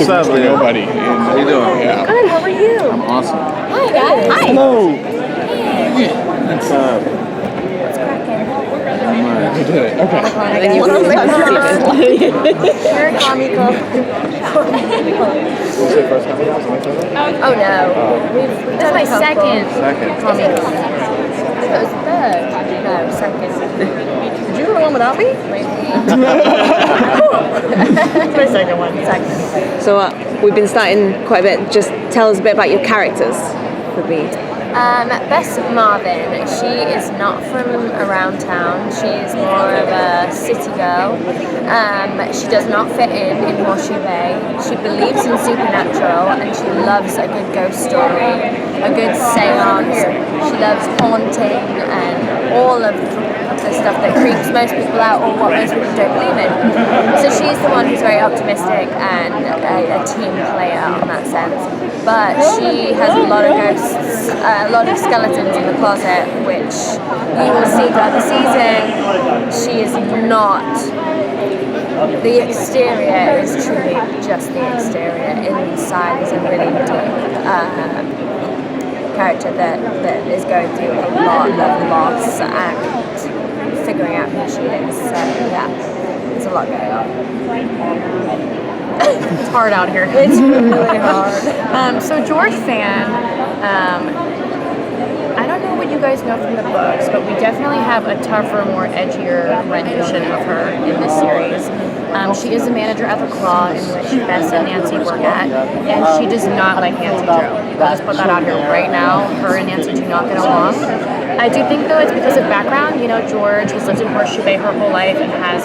What's up, Leah? Nobody. How you doing? Yeah. Good, how are you? I'm awesome. Hi, guys. Hi. Hello. What's up? What's cracking? You did it. Okay. And then you Very comical. What's your first time? Oh, no. We've done my second comical. That was third. No, second. Did you do the one without me? My second one. Second. So we've been starting quite a bit. Just tell us a bit about your characters for me. Bess Marvin, she is not from around town. She's more of a city girl. She does not fit in Horseshoe Bay. She believes in supernatural and she loves a good ghost story, a good seance. She loves haunting and all of the stuff that creeps most people out or what most people don't believe in. So she's the one who's very optimistic and a team player in that sense. But she has a lot of ghosts, a lot of skeletons in the closet, which you will see throughout the season. She is not. The exterior is truly just the exterior. Inside is a really deep character that is going through a lot of loss and figuring out who she is. So yeah, there's a lot going on. It's hard out here. It's really hard. So George fan, I don't know what you guys know from the books, but we definitely have a tougher, more edgier rendition of her in this series. She is a manager at the Claw, in which Bess and Nancy work at, and she does not like Nancy Drew. I'll just put that out here right now. Her and Nancy do not get along. I do think, though, it's because of background. You know, George has lived in Horseshoe Bay her whole life and has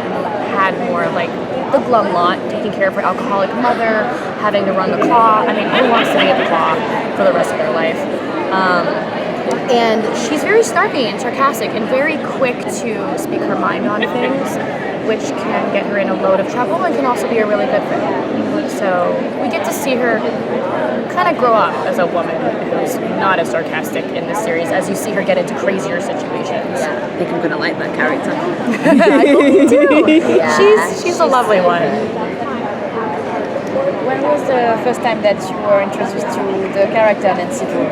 had more, like, the glum lot, taking care of her alcoholic mother, having to run the Claw. I mean, who wants to be at the Claw for the rest of their life? And she's very snarky and sarcastic and very quick to speak her mind on things, which can get her in a load of trouble and can also be a really good thing. So we get to see her kind of grow up as a woman who's not as sarcastic in this series as you see her get into crazier situations. I think I'm gonna like that character. I hope you do. Yeah. She's a lovely one. When was the first time that you were introduced to the character Nancy Drew?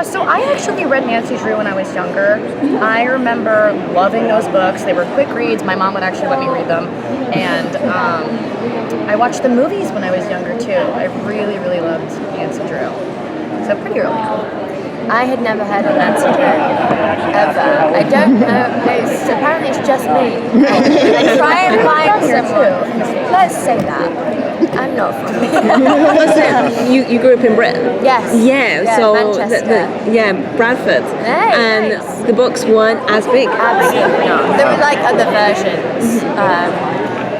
So I actually read Nancy Drew when I was younger. I remember loving those books. They were quick reads. My mom would actually let me read them. And I watched the movies when I was younger too. I really, really loved Nancy Drew. So pretty early on. I had never heard of Nancy Drew, ever. I don't know, apparently it's just me. I try and find someone. Let's say that. I'm not from here. you grew up in Britain? Yes. Yeah, so Manchester. Bradford. Hey, and nice. the books weren't as big. Absolutely not. There were like other versions.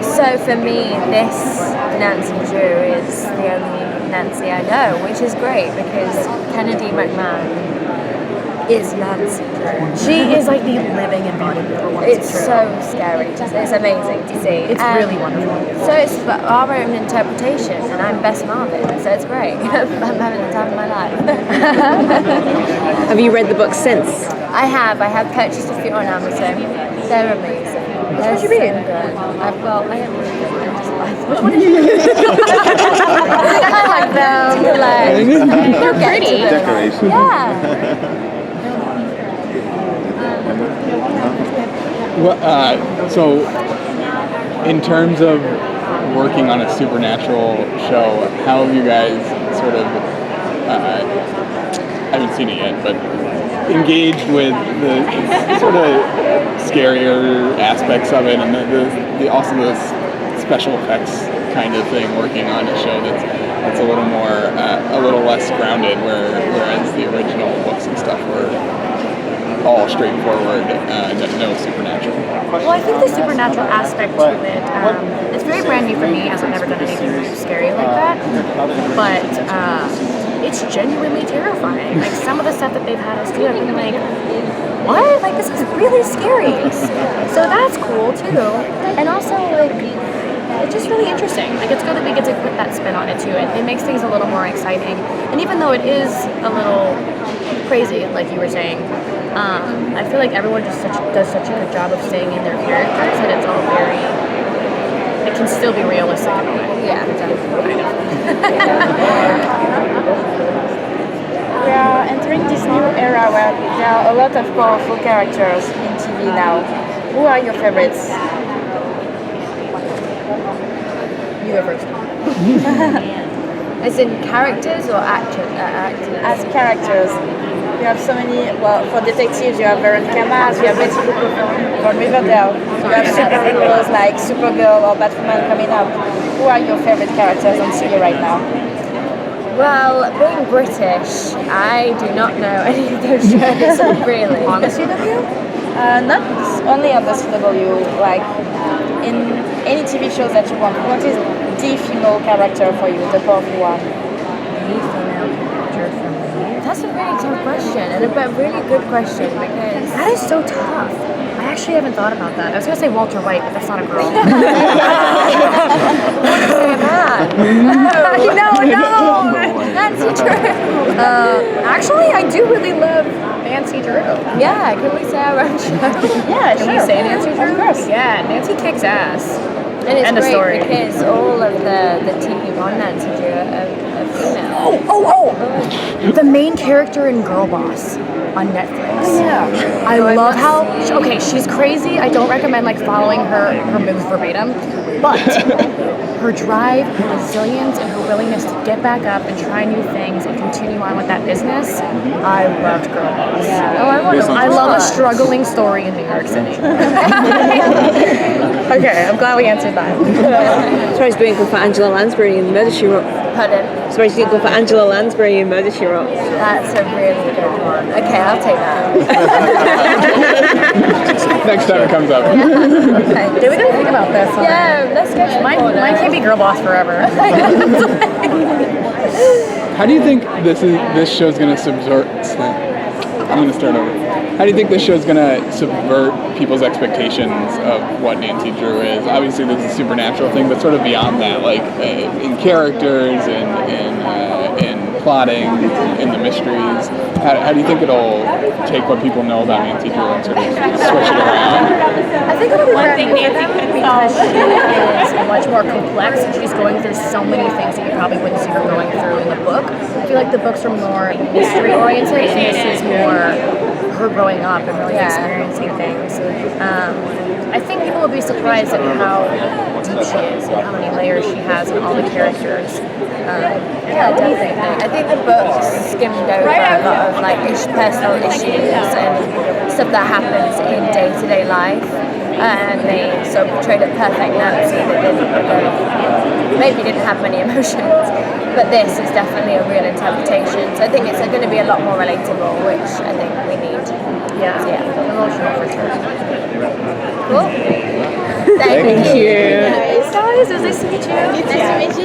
So for me, this Nancy Drew is the only Nancy I know, which is great because Kennedy McMahon is Nancy Drew. She is like the living embodiment of Nancy Drew. It's so scary. It's amazing to see. It's really wonderful. So it's our own interpretation, and I'm Bess Marvin, so it's great. I'm having the time of my life. Have you read the book since? I have purchased a few on Amazon. They're amazing. Which one did you read? I haven't read them. I just buy them. Which one did you read? I like them. They're pretty. Decoration. Yeah. So, in terms of working on a supernatural show, how have you guys sort of, I haven't seen it yet, but engaged with the sort of scarier aspects of it and also the special effects kind of thing, working on a show that's a little more, a little less grounded, whereas the original books and stuff were all straightforward, no supernatural. Well, I think the supernatural aspect to it, it's very brand new for me as I've never done anything really scary like that, but it's genuinely terrifying. Like some of the stuff that they've had us do, I've been like, what? Like this is really scary. So that's cool too. And also like, it's just really interesting. Like it's good that we get to put that spin on it too. It makes things a little more exciting. And even though it is a little crazy, like you were saying, I feel like everyone just does such a good job of staying in their characters that it's all very, it can still be realistic in a way. Yeah, definitely. We are entering this new era where there are a lot of powerful characters in TV now. Who are your favorites? You go first. As in characters or actors? As characters. You have so many, well, for detectives you have Veronica Mars, you have Betty Cooper from Riverdale, you have superheroes like Supergirl or Batwoman coming up. Who are your favorite characters on TV right now? Well, being British, I do not know any of those shows, really. On the CW? Not only on the CW, like in any TV shows that you want. What is the female character for you, the powerful one? That's a really tough question, and a really good question, because That is so tough. I actually haven't thought about that. I was gonna say Walter White, but that's not a girl. say a man. No. Nancy Drew. Actually, I do really love Nancy Drew. Yeah, can we say our own show? Yeah, Can we sure. say Nancy Drew? Of course. Yeah, Nancy kicks ass. And it's End of great story. because all of the team on Nancy Drew are female. Oh! The main character in Girl Boss on Netflix. Yeah. I love how she's crazy. I don't recommend like following her moves verbatim, but her drive, her resilience, and her willingness to get back up and try new things and continue on with that business. I loved Girl Boss. Oh, I want to I love a struggling story in New York City. Okay, I'm glad we answered that. Surprised you didn't go for Angela Lansbury in Murder, She Wrote. Pardon? Surprised you didn't go for Angela Lansbury in Murder, She Wrote. That's a really good one. Okay, I'll take that. Next time it comes up. Okay. Did we gotta think about this? Yeah, let's go to the Mine corner. can't be Girl Boss forever. How do you think this show's gonna subvert? I'm gonna start over. How do you think this show's gonna subvert people's expectations of what Nancy Drew is? Obviously, this is a supernatural thing, but sort of beyond that, like in characters and plotting, in the mysteries. How do you think it'll take what people know about Nancy Drew and sort of switch it around? I think it'll be brand new for them because she is much more complex and she's going through so many things that you probably wouldn't see her going through in the book. I feel like the books are more mystery oriented and this is more her growing up and really experiencing things. I think people will be surprised at how deep she is and how many layers she has and all the characters. Yeah, definitely. I think the books skimmed over a lot of like personal issues and stuff that happens in day-to-day life, and they sort of portrayed a perfect Nancy that maybe didn't have many emotions, but this is definitely a real interpretation. So I think it's going to be a lot more relatable, which I think we need. Yeah, So, yeah. emotional for sure. Cool. Thank you. Guys, it was nice to meet you. Nice to meet you.